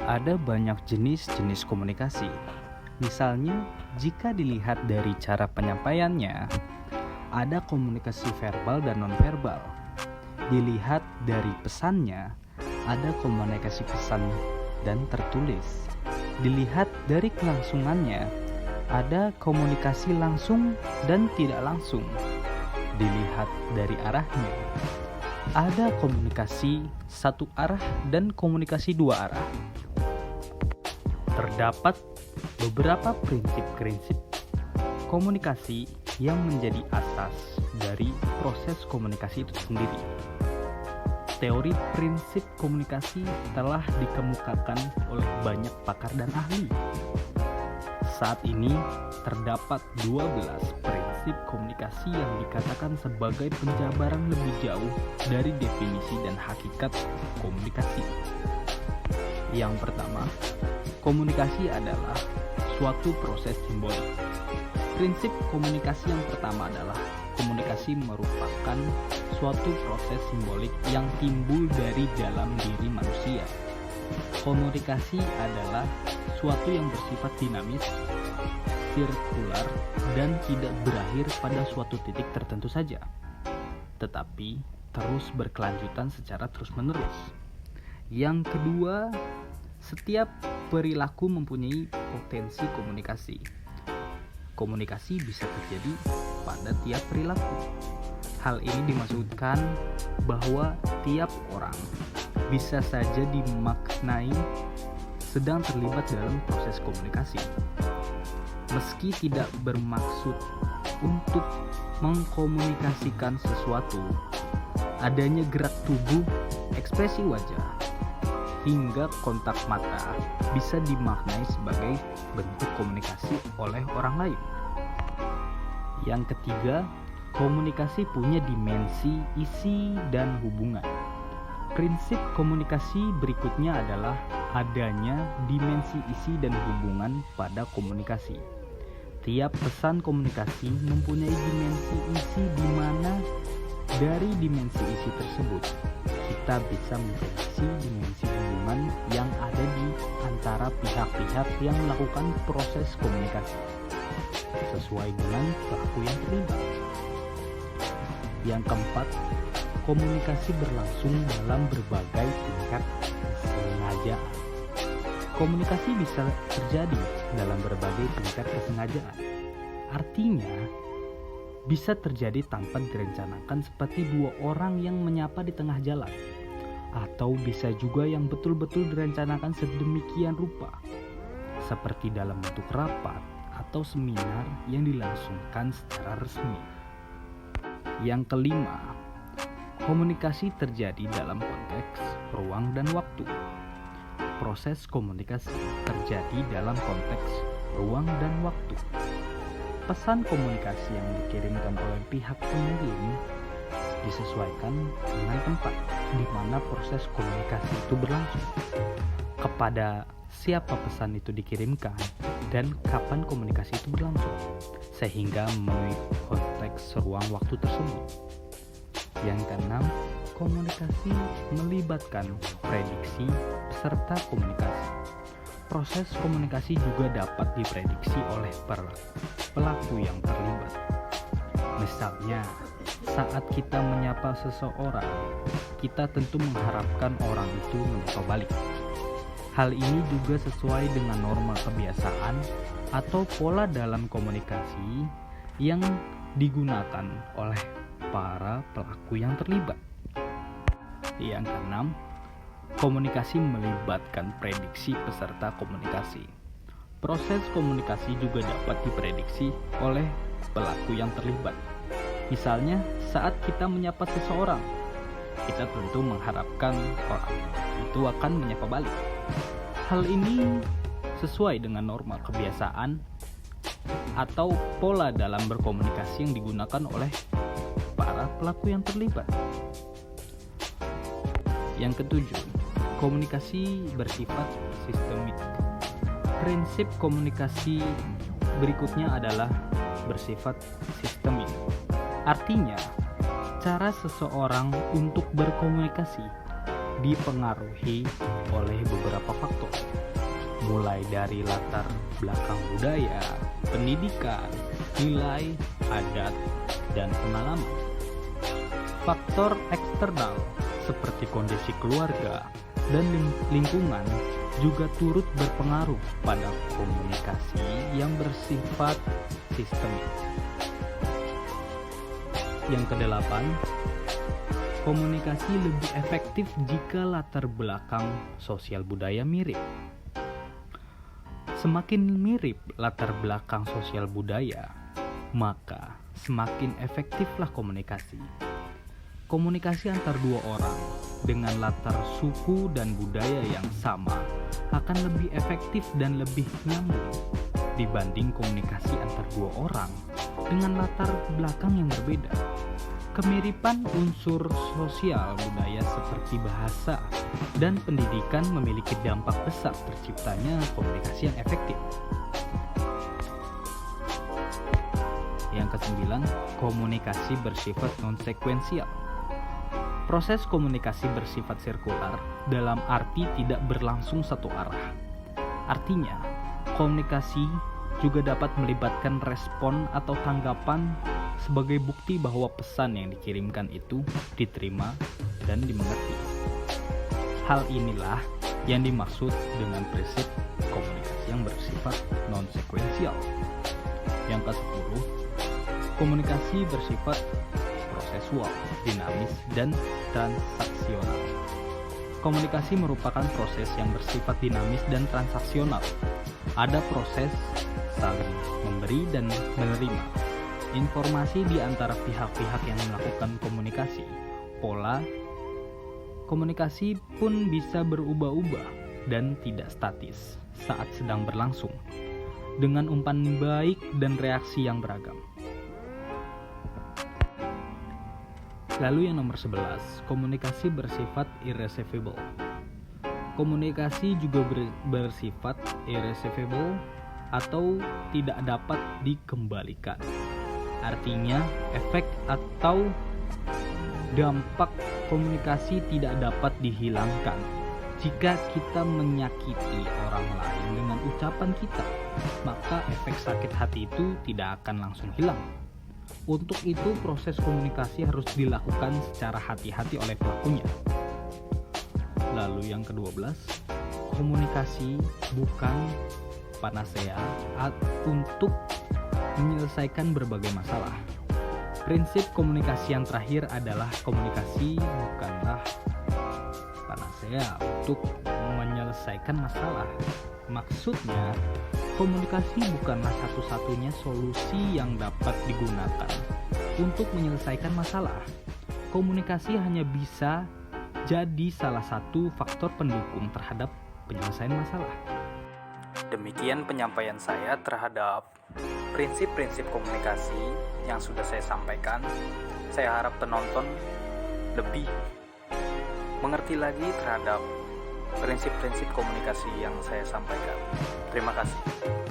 Ada banyak jenis-jenis komunikasi. Misalnya, jika dilihat dari cara penyampaiannya, ada komunikasi verbal dan nonverbal. Dilihat dari pesannya, ada komunikasi pesan dan tertulis. Dilihat dari kelangsungannya, ada komunikasi langsung dan tidak langsung. Dilihat dari arahnya, ada komunikasi satu arah dan komunikasi dua arah. Terdapat beberapa prinsip-prinsip komunikasi yang menjadi asas dari proses komunikasi itu sendiri. Teori prinsip komunikasi telah dikemukakan oleh banyak pakar dan ahli. Saat ini terdapat 12 prinsip komunikasi yang dikatakan sebagai penjabaran lebih jauh dari definisi dan hakikat komunikasi. Yang pertama, komunikasi adalah suatu proses simbolik. Prinsip komunikasi yang pertama adalah komunikasi merupakan suatu proses simbolik yang timbul dari dalam diri manusia. Komunikasi adalah suatu yang bersifat dinamis, sirkular, dan tidak berakhir pada suatu titik tertentu saja, tetapi terus berkelanjutan secara terus-menerus. Yang kedua, setiap perilaku mempunyai potensi komunikasi. Komunikasi bisa terjadi pada tiap perilaku. Hal ini dimaksudkan bahwa tiap orang bisa saja dimaknai sedang terlibat dalam proses komunikasi. Meski tidak bermaksud untuk mengkomunikasikan sesuatu, adanya gerak tubuh, ekspresi wajah, hingga kontak mata bisa dimaknai sebagai bentuk komunikasi oleh orang lain. Yang ketiga, komunikasi punya dimensi isi dan hubungan. Prinsip komunikasi berikutnya adalah adanya dimensi isi dan hubungan pada komunikasi. Tiap pesan komunikasi mempunyai dimensi isi di mana dari dimensi isi tersebut kita bisa memprediksi dimensi hubungan yang ada di antara pihak-pihak yang melakukan proses komunikasi sesuai dengan pelaku yang terlibat. Yang keempat, komunikasi berlangsung dalam berbagai tingkat kesengajaan. Komunikasi bisa terjadi dalam berbagai tingkat kesengajaan. Artinya, bisa terjadi tanpa direncanakan seperti dua orang yang menyapa di tengah jalan, atau bisa juga yang betul-betul direncanakan sedemikian rupa, seperti dalam bentuk rapat atau seminar yang dilangsungkan secara resmi. Yang kelima, komunikasi terjadi dalam konteks ruang dan waktu. Proses komunikasi terjadi dalam konteks ruang dan waktu. Pesan komunikasi yang dikirimkan oleh pihak pengirim disesuaikan dengan tempat di mana proses komunikasi itu berlangsung, kepada siapa pesan itu dikirimkan, dan kapan komunikasi itu berlangsung, sehingga memenuhi konteks ruang waktu tersebut. Yang keenam, komunikasi melibatkan prediksi peserta komunikasi. Proses komunikasi juga dapat diprediksi oleh pelaku yang terlibat. Misalnya, saat kita menyapa seseorang, kita tentu mengharapkan orang itu menyapa balik. Hal ini juga sesuai dengan norma kebiasaan atau pola dalam komunikasi yang digunakan oleh para pelaku yang terlibat. Yang keenam, komunikasi melibatkan prediksi peserta komunikasi. Proses komunikasi juga dapat diprediksi oleh pelaku yang terlibat. Misalnya, saat kita menyapa seseorang, kita tentu mengharapkan orang itu akan menyapa balik. Hal ini sesuai dengan norma kebiasaan atau pola dalam berkomunikasi yang digunakan oleh para pelaku yang terlibat. Yang ketujuh, komunikasi bersifat sistemik. Prinsip komunikasi berikutnya adalah bersifat sistemik. Artinya, cara seseorang untuk berkomunikasi dipengaruhi oleh beberapa faktor. mulai dari latar belakang budaya, pendidikan, nilai, adat, dan pengalaman. Faktor eksternal seperti kondisi keluarga dan lingkungan juga turut berpengaruh pada komunikasi yang bersifat sistemik. Yang kedelapan, komunikasi lebih efektif jika latar belakang sosial budaya mirip. Semakin mirip latar belakang sosial budaya, maka semakin efektiflah komunikasi. Komunikasi antar dua orang dengan latar suku dan budaya yang sama akan lebih efektif dan lebih nyambung dibanding komunikasi antar dua orang dengan latar belakang yang berbeda. Kemiripan unsur sosial budaya seperti bahasa dan pendidikan memiliki dampak besar terciptanya komunikasi yang efektif. Yang kesembilan, komunikasi bersifat non-sekuensial. Proses komunikasi bersifat sirkular dalam arti tidak berlangsung satu arah. Artinya, komunikasi juga dapat melibatkan respon atau tanggapan sebagai bukti bahwa pesan yang dikirimkan itu diterima dan dimengerti. Hal inilah yang dimaksud dengan prinsip komunikasi yang bersifat non-sekuensial. Yang ke-10, komunikasi bersifat prosesual, dinamis, dan transaksional. Komunikasi merupakan proses yang bersifat dinamis dan transaksional. Ada proses saling memberi dan menerima informasi di antara pihak-pihak yang melakukan komunikasi. Pola komunikasi pun bisa berubah-ubah dan tidak statis saat sedang berlangsung, dengan umpan baik dan reaksi yang beragam. Lalu yang nomor 11, komunikasi bersifat irreversible. Komunikasi juga bersifat irreversible atau tidak dapat dikembalikan. Artinya, efek atau dampak komunikasi tidak dapat dihilangkan. Jika kita menyakiti orang lain dengan ucapan kita, maka efek sakit hati itu tidak akan langsung hilang. Untuk itu, proses komunikasi harus dilakukan secara hati-hati oleh pelakunya. Lalu yang ke-12, komunikasi bukan panacea untuk menyelesaikan berbagai masalah. Prinsip komunikasi yang terakhir adalah komunikasi bukanlah panacea untuk menyelesaikan masalah. Maksudnya, komunikasi bukanlah satu-satunya solusi yang dapat digunakan untuk menyelesaikan masalah. Komunikasi hanya bisa jadi salah satu faktor pendukung terhadap penyelesaian masalah. Demikian penyampaian saya terhadap prinsip-prinsip komunikasi yang sudah saya sampaikan. Saya harap penonton lebih mengerti lagi terhadap prinsip-prinsip komunikasi yang saya sampaikan. Terima kasih.